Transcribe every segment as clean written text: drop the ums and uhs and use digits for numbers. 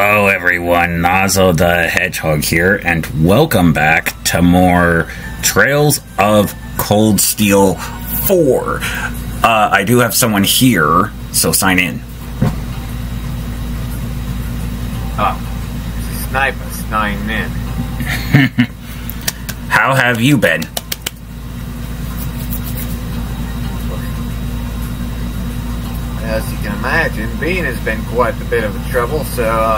Hello everyone, Nazo the Hedgehog here, and welcome back to more Trails of Cold Steel 4. I do have someone here, so sign in. Oh, Sniper signing in. How have you been? As you can imagine, Bean has been quite a bit of a trouble, so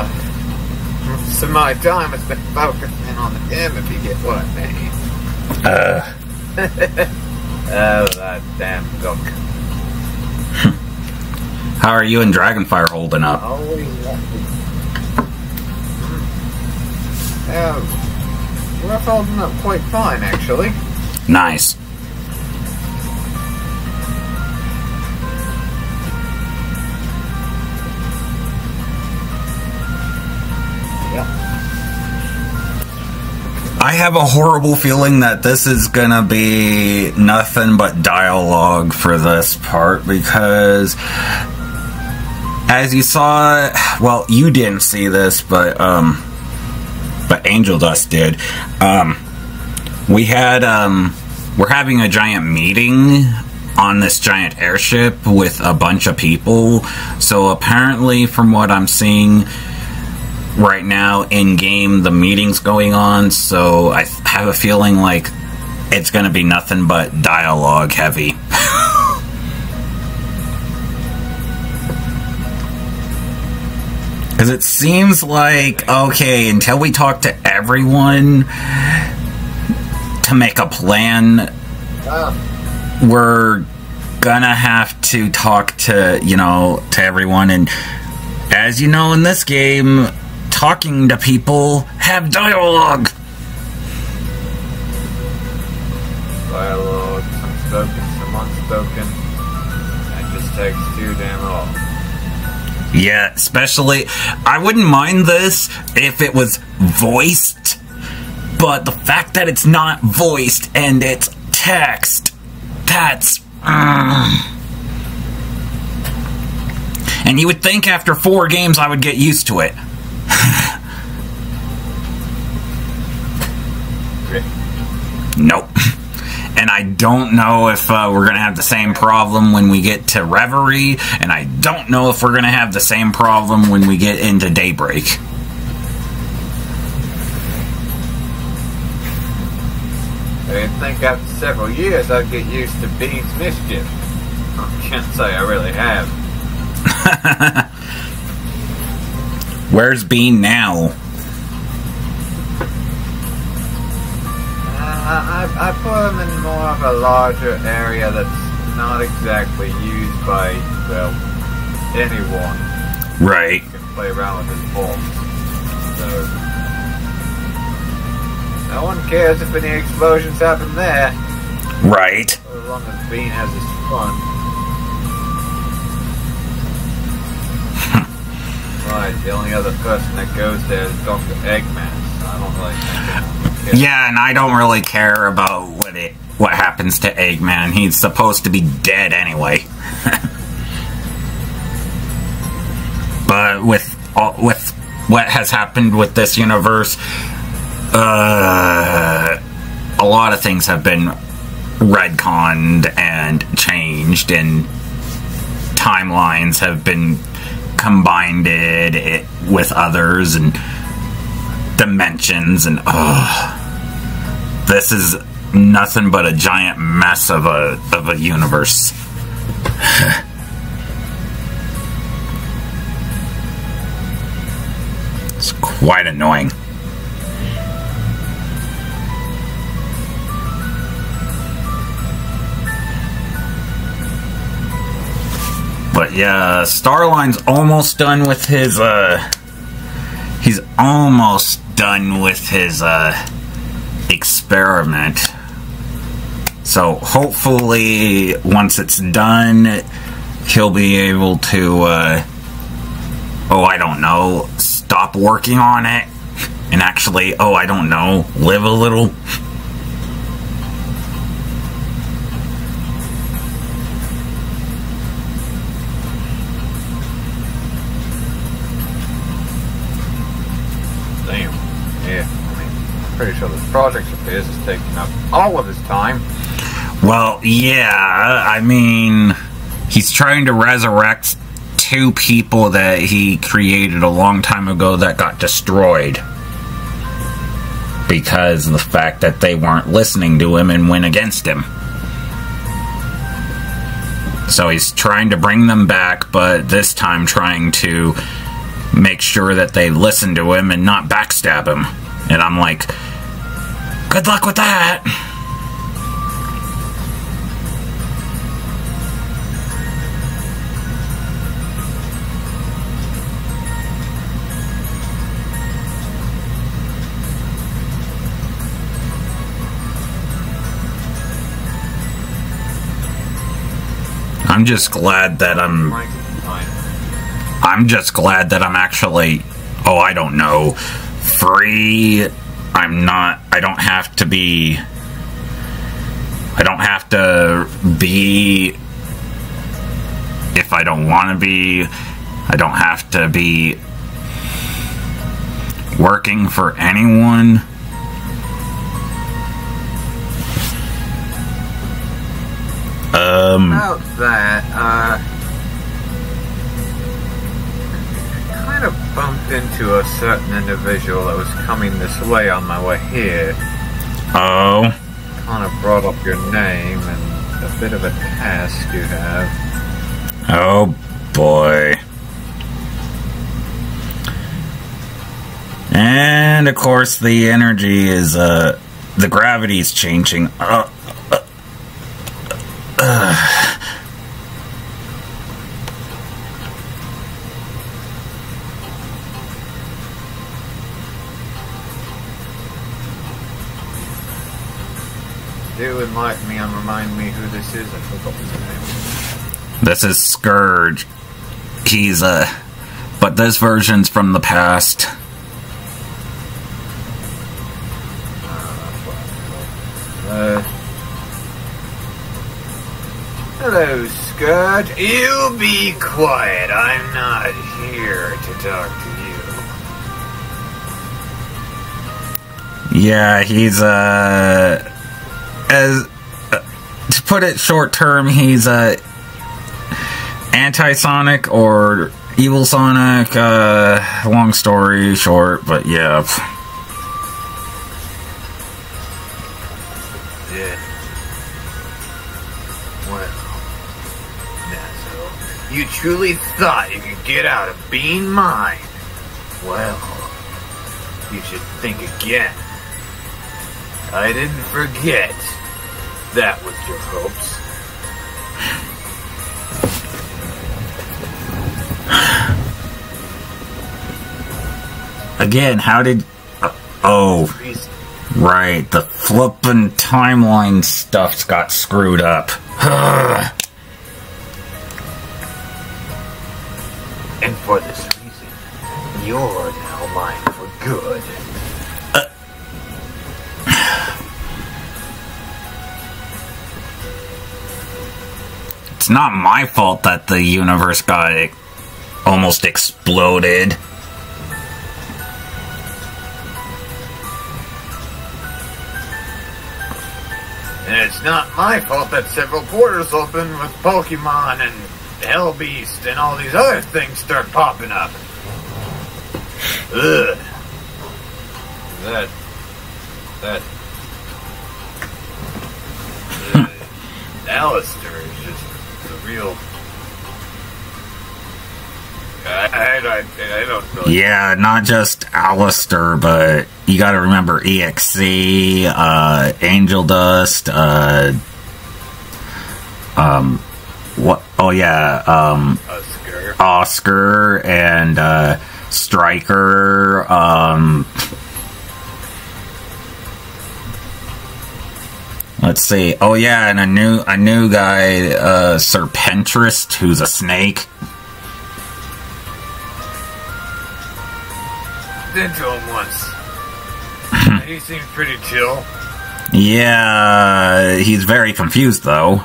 my time has been focusing on him, if you get what I mean. Oh, that damn duck. How are you and Dragonfire holding up? Always we're holding up quite fine, actually. Nice. I have a horrible feeling that this is gonna be nothing but dialogue for this part, because as you saw, well, you didn't see this, but Angel Dust did. We're having a giant meeting on this giant airship with a bunch of people. So apparently, from what I'm seeing right now in game, the meeting's going on, so I have a feeling like it's gonna be nothing but dialogue heavy. Because it seems like, okay, until we talk to everyone to make a plan, we're gonna have to talk to, to everyone. And as you know, in this game, talking to people have dialogue. Dialogue, some spoken, some unspoken. That just takes too damn long. Yeah, especially, I wouldn't mind this if it was voiced, but the fact that it's not voiced and it's text, that's... And you would think after 4 games I would get used to it. Nope. And I don't know if we're going to have the same problem when we get to Reverie, and I don't know if we're going to have the same problem when we get into Daybreak. I think after several years I'd get used to Bean's mischief. I can't say I really have. Where's Bean now? I put him in more of a larger area that's not exactly used by, well, anyone. Right. You can play around with his balls. So, no one cares if any explosions happen there. Right. As long as Bean has his fun. Right, the only other person that goes there is Dr. Eggman. I don't really think anyone cares. Yeah, and I don't really care about what happens to Eggman. He's supposed to be dead anyway. But with what has happened with this universe, a lot of things have been retconned and changed, and timelines have been combined with others and dimensions, and this is nothing but a giant mess of a universe. It's quite annoying. But yeah, Starline's almost done with his, he's almost done with his, experiment. So hopefully, once it's done, he'll be able to, I don't know, stop working on it, and actually, I don't know, live a little. pretty sure this project of his is taking up all of his time. Well, yeah, I mean, he's trying to resurrect 2 people that he created a long time ago that got destroyed. Because of the fact that they weren't listening to him and went against him. So he's trying to bring them back, but this time trying to make sure that they listen to him and not backstab him. And I'm like, good luck with that! I'm just glad that I'm just glad that I'm actually, I don't know, free. I don't have to be if I don't want to be. I don't have to be working for anyone. About that, kind of bumped into a certain individual that was coming this way on my way here. Oh? Kind of brought up your name and a bit of a task you have. Oh, boy. And, of course, the energy is, the gravity's changing. Do enlighten me and remind me who this is. I forgot his name. This is Scourge. He's, but this version's from the past. Hello, Scourge. You be quiet. I'm not here to talk to you. Yeah, he's, to put it short term, he's, anti-Sonic or evil Sonic, long story short, but yeah. You truly thought you could get out of being mine? Well, you should think again. I didn't forget. That was your hopes. Again, how did... oh, right, the flippin' timeline stuff's got screwed up. And for this reason, you're now mine for good. It's not my fault that the universe got almost exploded. And it's not my fault that several portals open with Pokemon and Hell Beast and all these other things start popping up. Ugh. Alistair is just the real... I don't really... Yeah, not just Alistair, but you gotta remember EXE, Angel Dust, what? Oh yeah, Oscar and Striker. Let's see. Oh yeah, and a new guy, Serpentress, who's a snake. Been to him once. He seems pretty chill. Yeah, he's very confused though.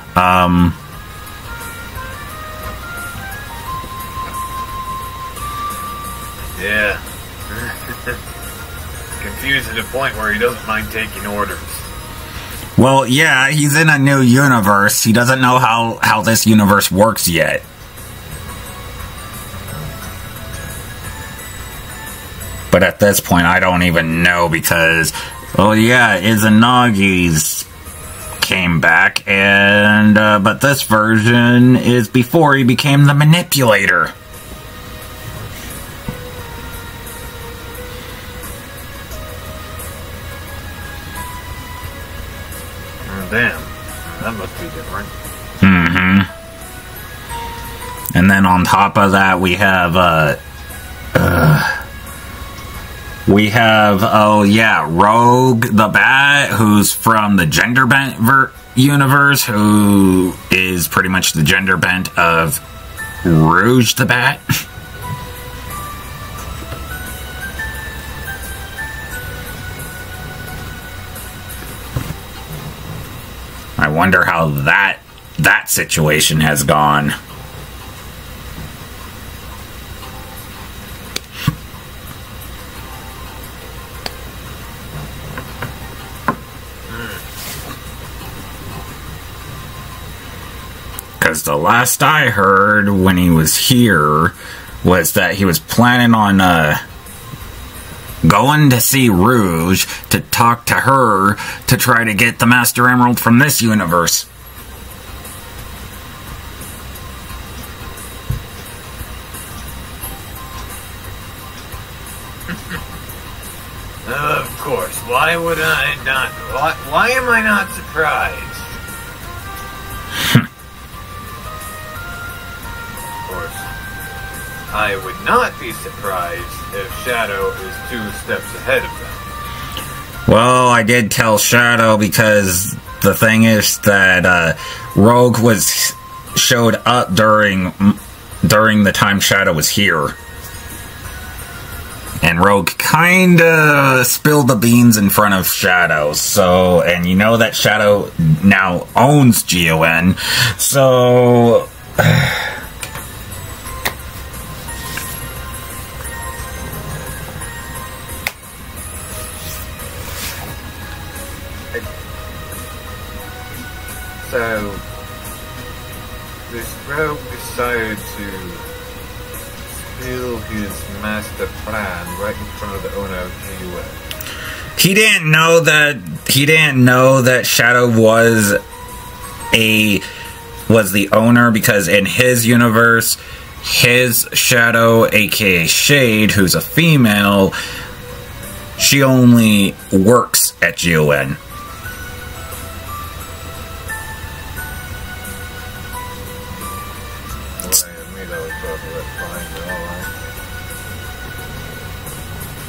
Yeah. Confusing the point where he doesn't mind taking orders. Well, yeah, he's in a new universe. He doesn't know how this universe works yet. But at this point, I don't even know because, oh yeah, Izanagi's came back, and but this version is before he became the manipulator. Damn, that must be different. Mm-hmm. And then on top of that, we have, oh yeah, Rogue the Bat, who's from the Gender Bent universe, who is pretty much the Gender Bent of Rouge the Bat. I wonder how that situation has gone. Because the last I heard when he was here was that he was planning on going to see Rouge to talk to her to try to get the Master Emerald from this universe. Of course. Why would I not? Why am I not surprised? Of course, I would not be surprised if Shadow is 2 steps ahead of them. Well, I did tell Shadow because the thing is that Rogue showed up during the time Shadow was here. And Rogue kinda spilled the beans in front of Shadow, so, and you know that Shadow now owns GON, so... So, this Rogue decided to spill his master plan right in front of the owner of GON. He didn't know that Shadow was the owner, because in his universe, his Shadow, aka Shade, who's a female, she only works at GON.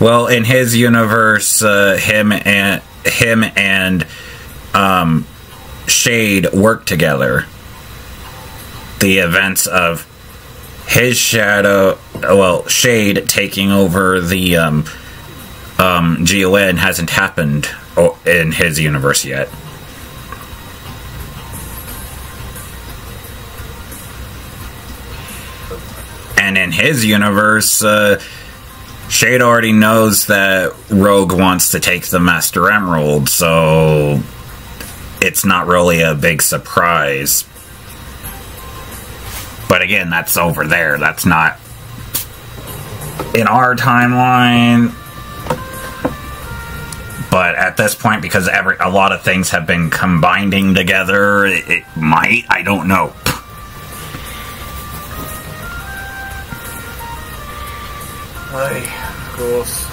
Well, in his universe, him and Shade work together. The events of his Shadow, well, Shade taking over the GON hasn't happened in his universe yet. And in his universe, Shade already knows that Rogue wants to take the Master Emerald, so it's not really a big surprise. But again, that's over there. That's not in our timeline. But at this point, because a lot of things have been combining together, it might. I don't know. Of course,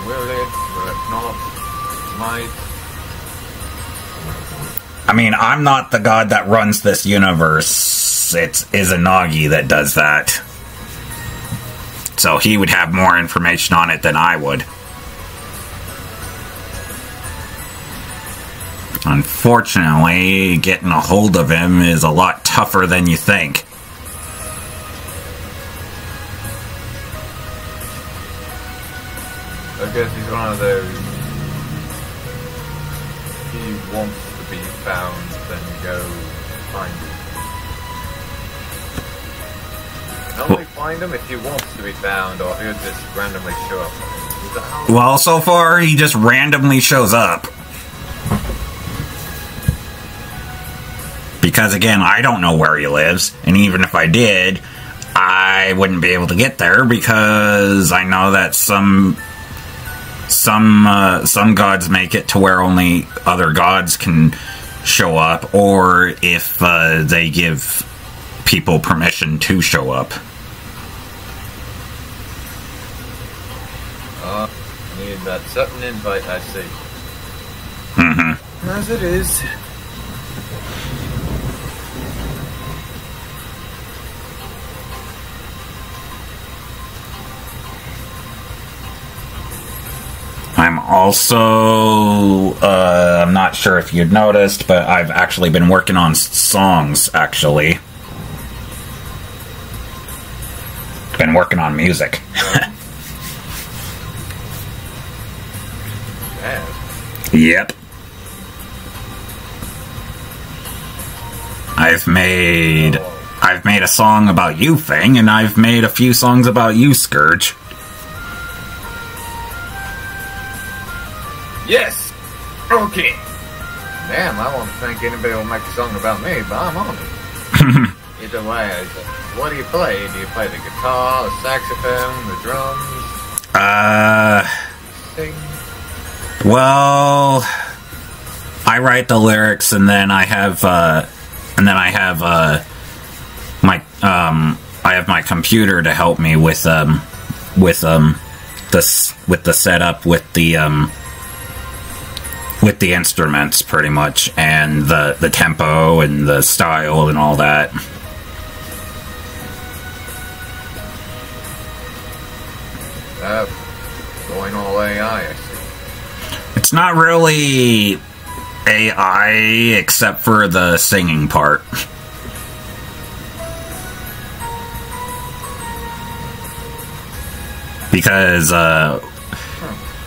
will it not, might. I mean, I'm not the god that runs this universe. It's Izanagi that does that. So he would have more information on it than I would. Unfortunately, getting a hold of him is a lot tougher than you think. I guess he's one of those. He wants to be found, then go find Only find him if he wants to be found, or he'll just randomly show up. Well, so far he just randomly shows up. Because again, I don't know where he lives, and even if I did, I wouldn't be able to get there because I know that some gods make it to where only other gods can show up, or if they give people permission to show up. Need that certain invite, I see. Mm-hmm. As it is. I'm also, I'm not sure if you'd noticed, but I've actually been working on songs, actually. Been working on music. Yep. I've made a song about you, Fang, and I've made a few songs about you, Scourge. Yes! Okay! Damn, I won't think anybody will make a song about me, but I'm on it. Either way, what do you play? Do you play the guitar, the saxophone, the drums? Sing? Well, I write the lyrics, and then I have my computer to help me with the setup with the instruments, pretty much, and the tempo and the style and all that. Going all AI, I see. It's not really AI except for the singing part. Because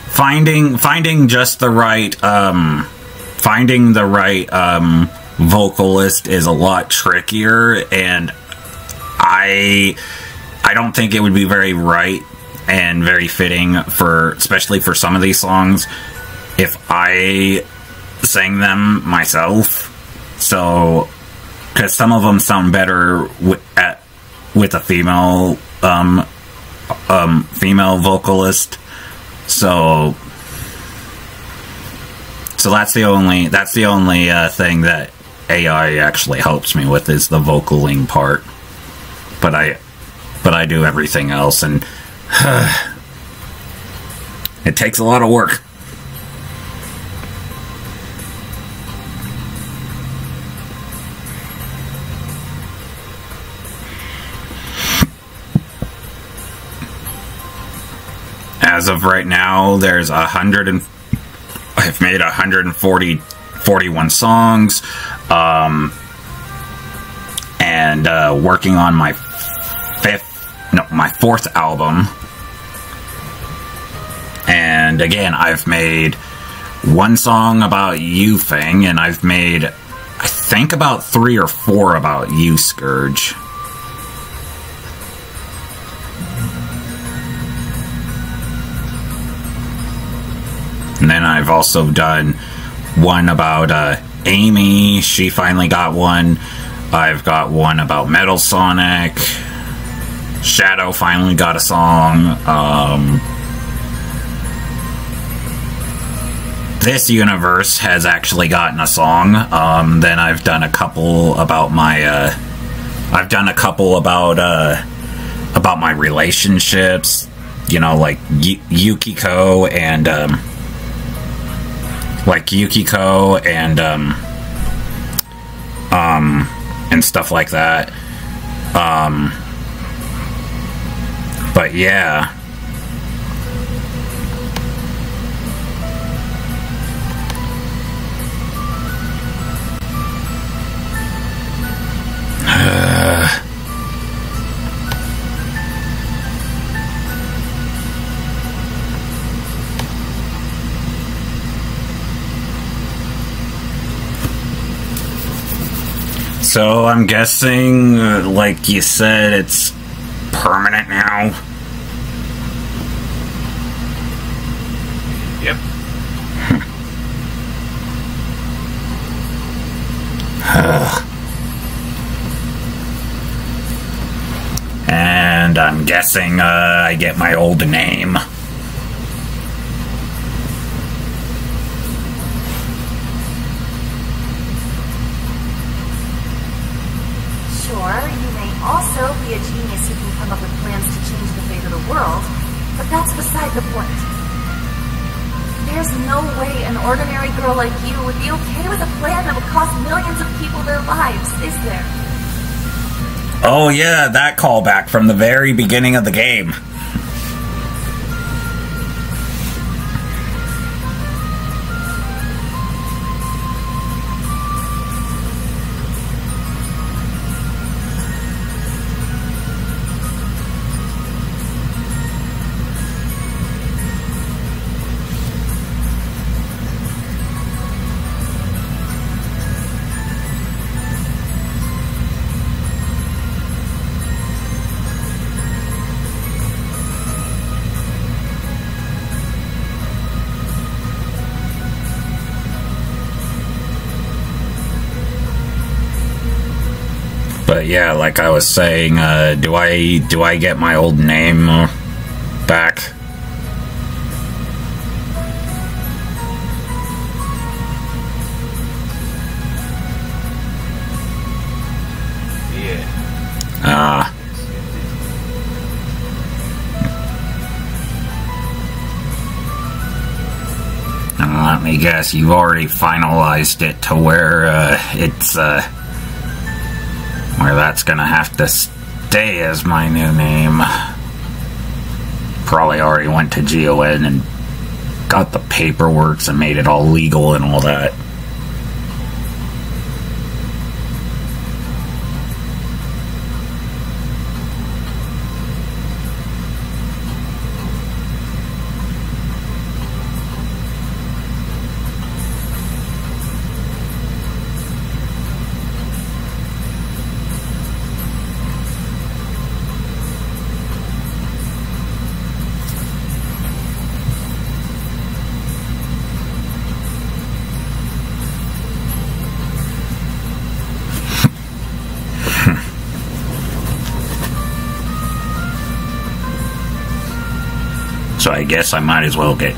finding just the right vocalist is a lot trickier, and I don't think it would be very right and very fitting for, especially for some of these songs, if I sang them myself. So, because some of them sound better with a female vocalist. So that's the only thing that AI actually helps me with, is the vocaling part. But I do everything else, and it takes a lot of work. As of right now, there's I've made 41 songs, and working on my fourth album. And again, I've made one song about you, Fang, and I've made, I think, about 3 or 4 about you, Scourge. And then I've also done one about Amy. She finally got one. I've got one about Metal Sonic. Shadow finally got a song. This universe has actually gotten a song. Then I've done a couple about my about my relationships. You know, like Yukiko and and stuff like that. But yeah. So I'm guessing, like you said, permanent now? Yep. And I'm guessing I get my old name. Sure, you may also be a genius who can come up with plans to change the fate of the world, but that's beside the point. There's no way an ordinary girl like you would be okay with a plan that would cost millions of people their lives, is there? Oh yeah, that callback from the very beginning of the game. But yeah, like I was saying, do I get my old name back? Yeah. Let me guess, you've already finalized it to where it's where that's gonna have to stay as my new name. Probably already went to GON and got the paperwork and made it all legal and all that. So I guess I might as well get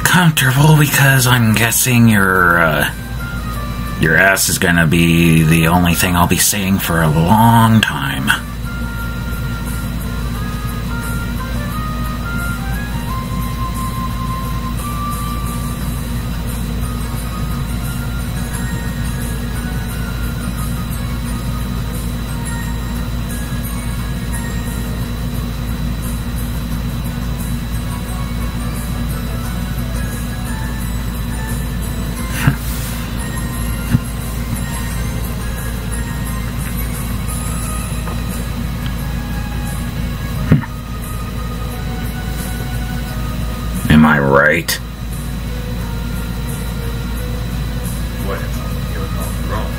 comfortable, because I'm guessing your ass is gonna be the only thing I'll be seeing for a long time. Am I right? What? You're not wrong.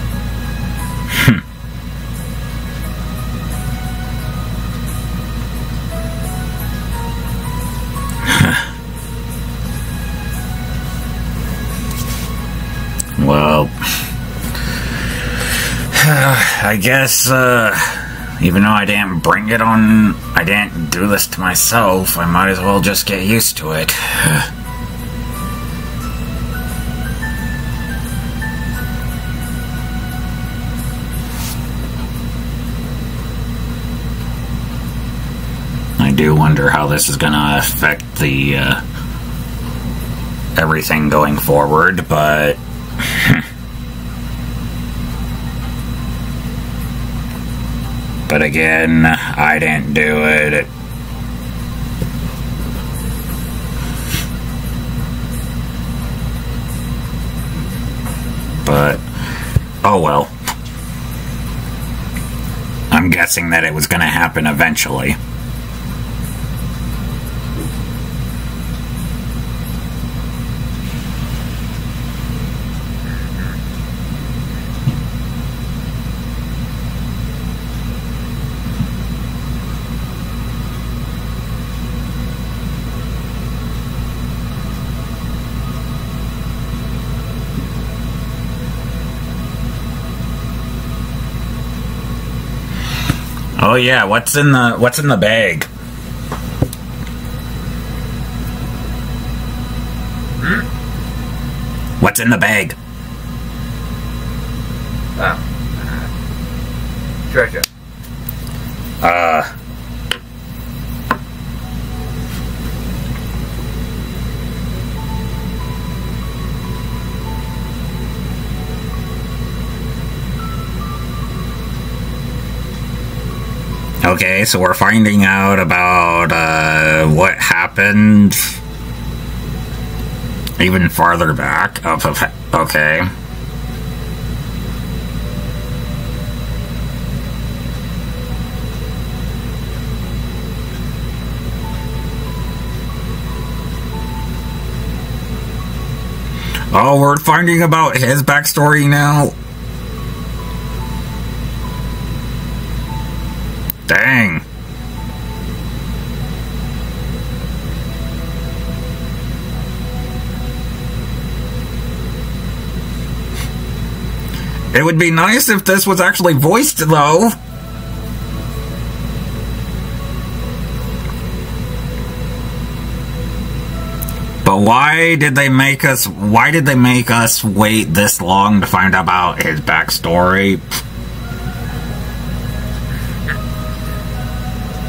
Well, I guess, even though I didn't do this to myself, I might as well just get used to it. I do wonder how this is gonna affect the, everything going forward, but but again, I didn't do it. But oh well. I'm guessing that it was gonna happen eventually. Oh yeah, what's in the bag? What's in the bag? Treasure. Okay, so we're finding out about what happened even farther back. Okay. Oh, we're finding about his backstory now? Dang. It would be nice if this was actually voiced, though. But why did they make us wait this long to find out about his backstory?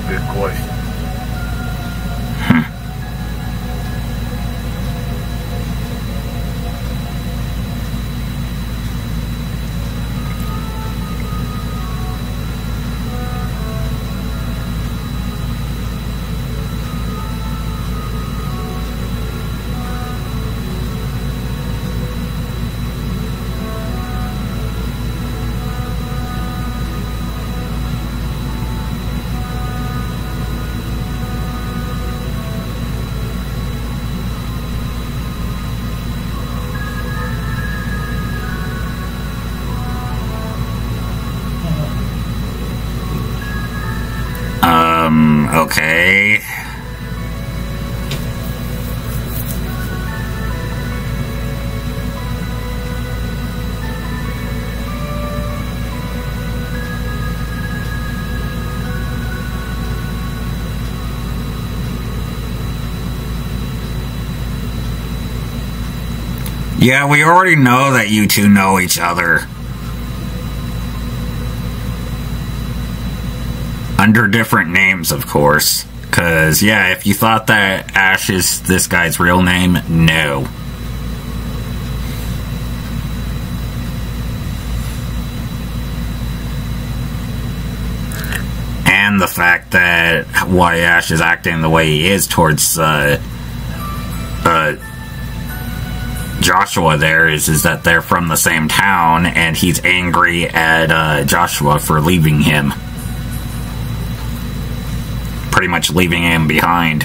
Good question. Okay. Yeah, we already know that you two know each other. Under different names, of course. Because, yeah, if you thought that Ash is this guy's real name, no. And the fact that why Ash is acting the way he is towards Joshua there is that they're from the same town, and he's angry at Joshua for leaving him. Pretty much leaving him behind.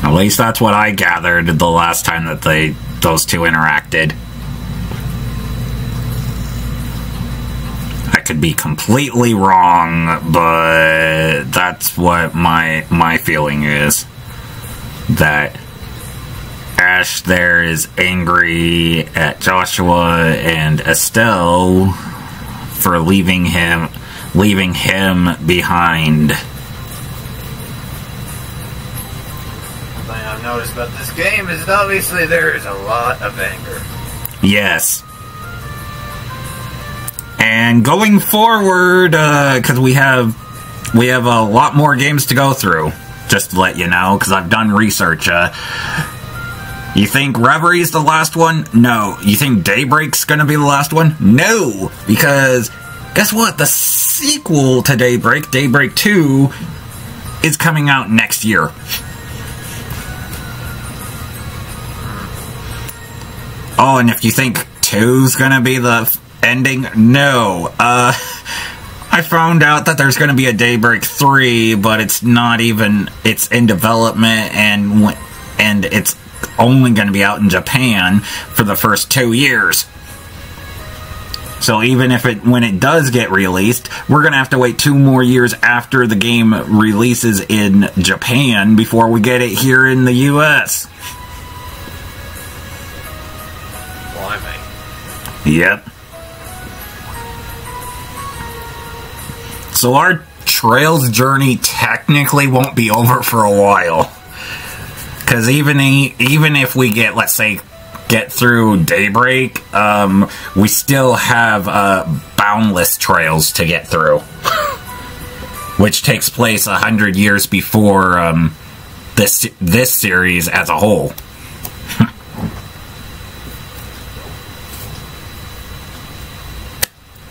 At least that's what I gathered the last time that those two interacted. I could be completely wrong, but that's what my feeling is. That Ash there is angry at Joshua and Estelle for leaving him behind. One thing I've noticed about this game is that obviously there is a lot of anger. Yes. And going forward, because we have a lot more games to go through, just to let you know, because I've done research. You think Reverie's the last one? No. You think Daybreak's gonna be the last one? No! Because, guess what? The sequel to Daybreak, Daybreak 2, is coming out next year. Oh, and if you think 2's gonna be the ending, no. I found out that there's gonna be a Daybreak 3, but it's not even, it's in development, and it's only going to be out in Japan for the first 2 years. So even if when it does get released, we're going to have to wait 2 more years after the game releases in Japan before we get it here in the US. Yep. So our Trails journey technically won't be over for a while. Because even if we get, let's say, get through Daybreak, we still have Boundless Trails to get through. Which takes place 100 years before this series as a whole.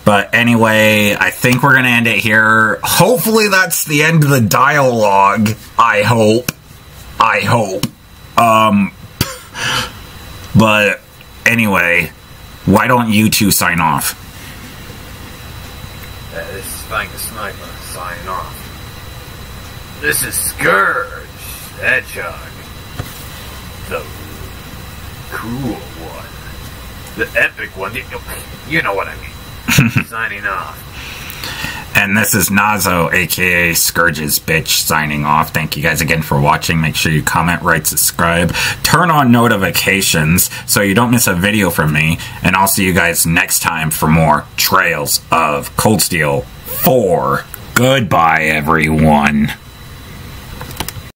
But anyway, I think we're going to end it here. Hopefully that's the end of the dialogue. I hope. But anyway, why don't you two sign off? This is Frank the Sniper signing off. This is Scourge, Hedgehog. The cool one. The epic one. You know what I mean. Signing off. And this is Nazo, aka Scourge's bitch, signing off. Thank you guys again for watching. Make sure you comment, rate, subscribe, turn on notifications so you don't miss a video from me. And I'll see you guys next time for more Trails of Cold Steel 4. Goodbye, everyone.